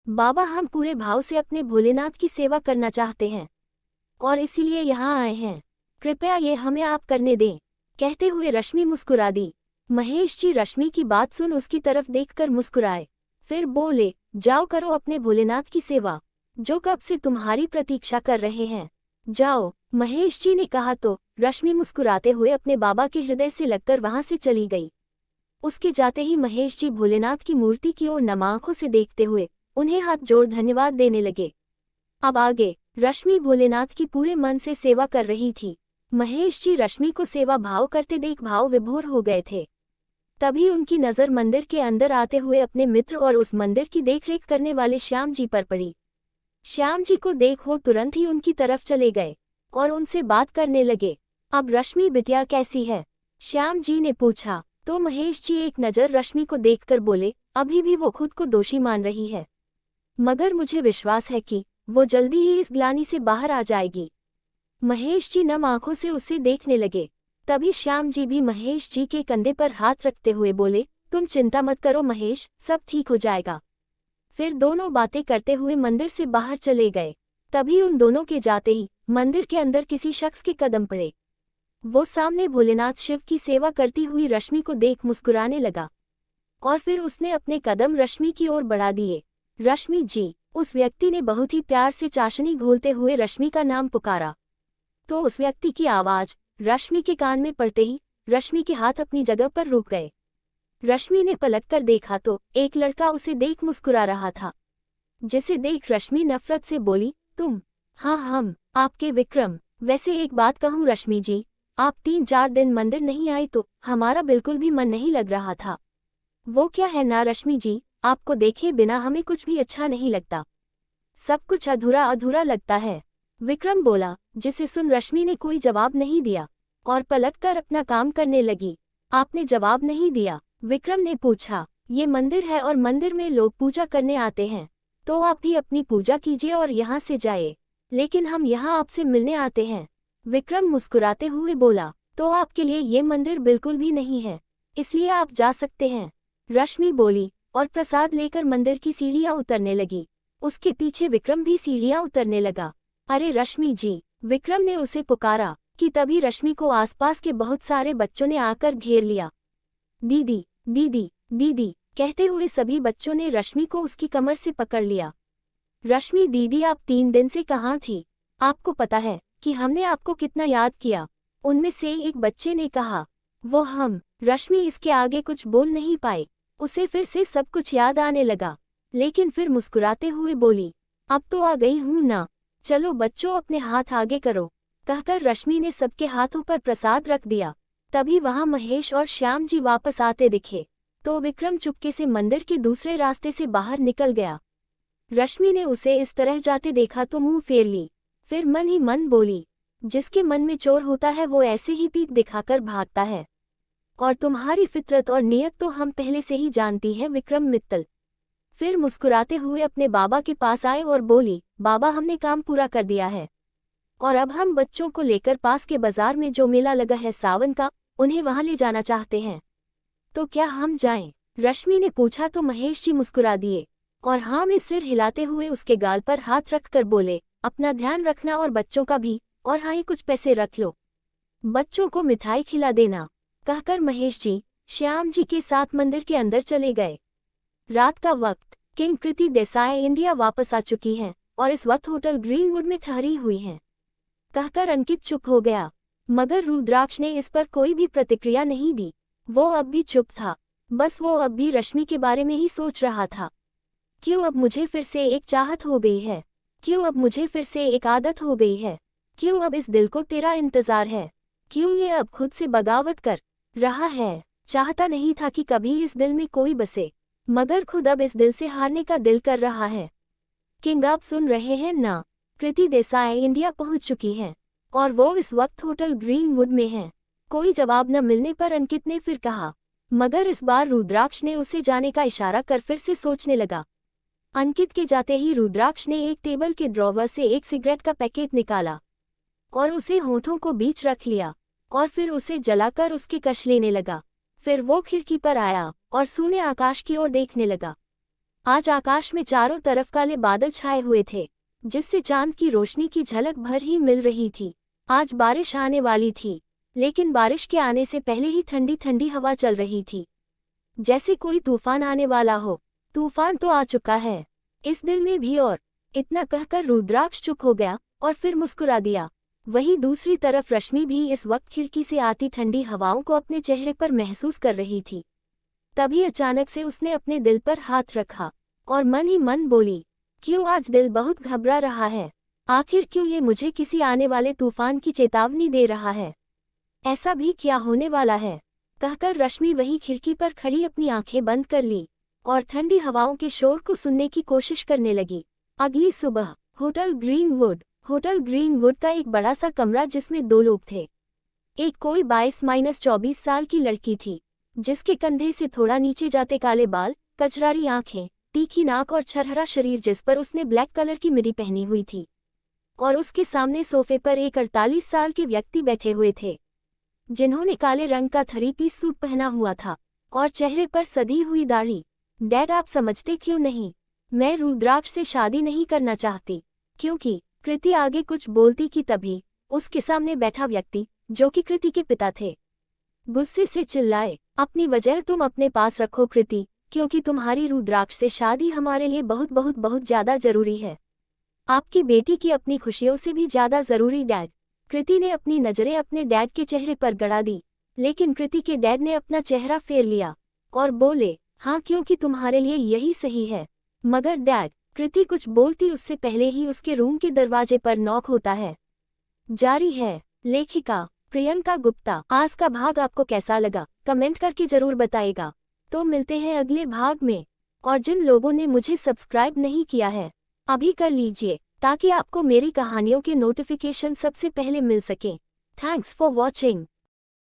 बाबा हम पूरे भाव से अपने भोलेनाथ की सेवा करना चाहते हैं और इसीलिए यहाँ आए हैं। कृपया ये हमें आप करने दें। कहते हुए रश्मि मुस्कुरा दी। महेश जी रश्मि की बात सुन उसकी तरफ देखकर मुस्कुराए। फिर बोले, जाओ करो अपने भोलेनाथ की सेवा, जो कब से तुम्हारी प्रतीक्षा कर रहे हैं। जाओ, महेश जी ने कहा तो रश्मि मुस्कुराते हुए अपने बाबा के हृदय से लगकर वहां से चली गई। उसके जाते ही महेश जी भोलेनाथ की मूर्ति की ओर नम आंखों से देखते हुए उन्हें हाथ जोड़ धन्यवाद देने लगे। अब आगे रश्मि भोलेनाथ की पूरे मन से सेवा कर रही थी। महेश जी रश्मि को सेवा भाव करते देख भाव विभोर हो गए थे। तभी उनकी नज़र मंदिर के अंदर आते हुए अपने मित्र और उस मंदिर की देखरेख करने वाले श्याम जी पर पड़ी। श्याम जी को देख वो तुरंत ही उनकी तरफ चले गए और उनसे बात करने लगे। अब रश्मि बिटिया कैसी है? श्याम जी ने पूछा तो महेश जी एक नज़र रश्मि को देखकर बोले, अभी भी वो खुद को दोषी मान रही है, मगर मुझे विश्वास है कि वो जल्दी ही इस ग्लानि से बाहर आ जाएगी। महेश जी नम आंखों से उसे देखने लगे। तभी श्याम जी भी महेश जी के कंधे पर हाथ रखते हुए बोले, तुम चिंता मत करो महेश, सब ठीक हो जाएगा। फिर दोनों बातें करते हुए मंदिर से बाहर चले गए। तभी उन दोनों के जाते ही मंदिर के अंदर किसी शख्स के कदम पड़े। वो सामने भोलेनाथ शिव की सेवा करती हुई रश्मि को देख मुस्कुराने लगा और फिर उसने अपने कदम रश्मि की ओर बढ़ा दिए। रश्मि जी, उस व्यक्ति ने बहुत ही प्यार से चाशनी घोलते हुए रश्मि का नाम पुकारा। तो उस व्यक्ति की आवाज रश्मि के कान में पड़ते ही रश्मि के हाथ अपनी जगह पर रुक गए। रश्मि ने पलटकर देखा तो एक लड़का उसे देख मुस्कुरा रहा था, जिसे देख रश्मि नफरत से बोली, तुम? हाँ हम आपके विक्रम। वैसे एक बात कहूँ रश्मि जी, आप 3-4 दिन मंदिर नहीं आई तो हमारा बिल्कुल भी मन नहीं लग रहा था। वो क्या है ना रश्मि जी, आपको देखे बिना हमें कुछ भी अच्छा नहीं लगता, सब कुछ अधूरा अधूरा लगता है। विक्रम बोला, जिसे सुन रश्मि ने कोई जवाब नहीं दिया और पलटकर अपना काम करने लगी। आपने जवाब नहीं दिया? विक्रम ने पूछा। ये मंदिर है और मंदिर में लोग पूजा करने आते हैं, तो आप भी अपनी पूजा कीजिए और यहाँ से जाइए, लेकिन हम यहाँ आपसे मिलने आते हैं। विक्रम मुस्कुराते हुए बोला, तो आपके लिए ये मंदिर बिल्कुल भी नहीं है, इसलिए आप जा सकते हैं। रश्मि बोली और प्रसाद लेकर मंदिर की सीढ़ियाँ उतरने लगी। उसके पीछे विक्रम भी सीढ़ियाँ उतरने लगा। अरे रश्मि जी, विक्रम ने उसे पुकारा कि तभी रश्मि को आसपास के बहुत सारे बच्चों ने आकर घेर लिया। दीदी दीदी दीदी कहते हुए सभी बच्चों ने रश्मि को उसकी कमर से पकड़ लिया। रश्मि दीदी, आप 3 दिन से कहाँ थी? आपको पता है कि हमने आपको कितना याद किया। उनमें से एक बच्चे ने कहा। वो हम। रश्मि इसके आगे कुछ बोल नहीं पाई। उसे फिर से सब कुछ याद आने लगा, लेकिन फिर मुस्कुराते हुए बोली, अब तो आ गई हूँ ना, चलो बच्चों अपने हाथ आगे करो। कहकर रश्मि ने सबके हाथों पर प्रसाद रख दिया। तभी वहां महेश और श्याम जी वापस आते दिखे तो विक्रम चुपके से मंदिर के दूसरे रास्ते से बाहर निकल गया। रश्मि ने उसे इस तरह जाते देखा तो मुंह फेर ली। फिर मन ही मन बोली, जिसके मन में चोर होता है वो ऐसे ही पीठ दिखाकर भागता है, और तुम्हारी फितरत और नियत तो हम पहले से ही जानती हैं विक्रम मित्तल। फिर मुस्कुराते हुए अपने बाबा के पास आए और बोली, बाबा हमने काम पूरा कर दिया है और अब हम बच्चों को लेकर पास के बाजार में जो मेला लगा है सावन का, उन्हें वहां ले जाना चाहते हैं, तो क्या हम जाएं? रश्मि ने पूछा तो महेश जी मुस्कुरा दिए और हाँ में सिर हिलाते हुए उसके गाल पर हाथ रखकर बोले, अपना ध्यान रखना और बच्चों का भी, और हाँ ही कुछ पैसे रख लो, बच्चों को मिठाई खिला देना। कहकर महेश जी श्याम जी के साथ मंदिर के अंदर चले गए। रात का वक्त। किंग कृति देसाई इंडिया वापस आ चुकी हैं और इस वक्त होटल ग्रीनवुड में ठहरी हुई हैं। कहकर अंकित चुप हो गया, मगर रुद्राक्ष ने इस पर कोई भी प्रतिक्रिया नहीं दी। वो अब भी चुप था, बस वो अब भी रश्मि के बारे में ही सोच रहा था। क्यों अब मुझे फिर से एक चाहत हो गई है? क्यों अब मुझे फिर से एक आदत हो गई है? क्यों अब इस दिल को तेरा इंतजार है? क्यों ये अब खुद से बगावत कर रहा है? चाहता नहीं था कि कभी इस दिल में कोई बसे, मगर खुद अब इस दिल से हारने का दिल कर रहा है। किंग आप सुन रहे हैं ना? कृति देसाई इंडिया पहुंच चुकी हैं और वो इस वक्त होटल ग्रीनवुड में हैं। कोई जवाब न मिलने पर अंकित ने फिर कहा, मगर इस बार रुद्राक्ष ने उसे जाने का इशारा कर फिर से सोचने लगा। अंकित के जाते ही रुद्राक्ष ने एक टेबल के ड्रॉवर से एक सिगरेट का पैकेट निकाला और उसे होठों को बीच रख लिया और फिर उसे जलाकर उसकी कश लेने लगा। फिर वो खिड़की पर आया और सूने आकाश की ओर देखने लगा। आज आकाश में चारों तरफ काले बादल छाए हुए थे, जिससे चांद की रोशनी की झलक भर ही मिल रही थी। आज बारिश आने वाली थी, लेकिन बारिश के आने से पहले ही ठंडी ठंडी हवा चल रही थी, जैसे कोई तूफान आने वाला हो। तूफान तो आ चुका है इस दिल में भी, और इतना कहकर रुद्राक्ष चुप हो गया और फिर मुस्कुरा दिया। वहीं दूसरी तरफ रश्मि भी इस वक्त खिड़की से आती ठंडी हवाओं को अपने चेहरे पर महसूस कर रही थी। तभी अचानक से उसने अपने दिल पर हाथ रखा और मन ही मन बोली, क्यों आज दिल बहुत घबरा रहा है? आखिर क्यों ये मुझे किसी आने वाले तूफान की चेतावनी दे रहा है? ऐसा भी क्या होने वाला है? कहकर रश्मि वही खिड़की पर खड़ी अपनी आंखें बंद कर ली और ठंडी हवाओं के शोर को सुनने की कोशिश करने लगी। अगली सुबह होटल ग्रीनवुड का एक बड़ा सा कमरा, जिसमें 2 लोग थे। एक कोई 22-24 साल की लड़की थी, जिसके कंधे से थोड़ा नीचे जाते काले बाल, कचरारी आंखें, तीखी नाक और छरहरा शरीर, जिस पर उसने ब्लैक कलर की मिडी पहनी हुई थी। और उसके सामने सोफे पर एक 48 साल के व्यक्ति बैठे हुए थे, जिन्होंने काले रंग का 3-पीस सूट पहना हुआ था और चेहरे पर सधी हुई दाढ़ी। डैड, आप समझते क्यों नहीं? मैं रुद्राक्ष से शादी नहीं करना चाहती। क्योंकि कृति आगे कुछ बोलती कि तभी उसके सामने बैठा व्यक्ति, जो कि कृति के पिता थे, गुस्से से चिल्लाए, अपनी वजह तुम अपने पास रखो कृति, क्योंकि तुम्हारी रुद्राक्ष से शादी हमारे लिए बहुत बहुत बहुत ज्यादा जरूरी है। आपकी बेटी की अपनी खुशियों से भी ज्यादा जरूरी डैड। कृति ने अपनी नजरें अपने डैड के चेहरे पर गड़ा दी, लेकिन कृति के डैड ने अपना चेहरा फेर लिया और बोले, हाँ, क्योंकि तुम्हारे लिए यही सही है। मगर डैड, कृति कुछ बोलती उससे पहले ही उसके रूम के दरवाजे पर नॉक होता है। जारी है लेखिका प्रियंका गुप्ता। आज का भाग आपको कैसा लगा कमेंट करके जरूर बताइएगा। तो मिलते हैं अगले भाग में। और जिन लोगों ने मुझे सब्सक्राइब नहीं किया है, अभी कर लीजिए, ताकि आपको मेरी कहानियों के नोटिफिकेशन सबसे पहले मिल सके। Thanks for watching.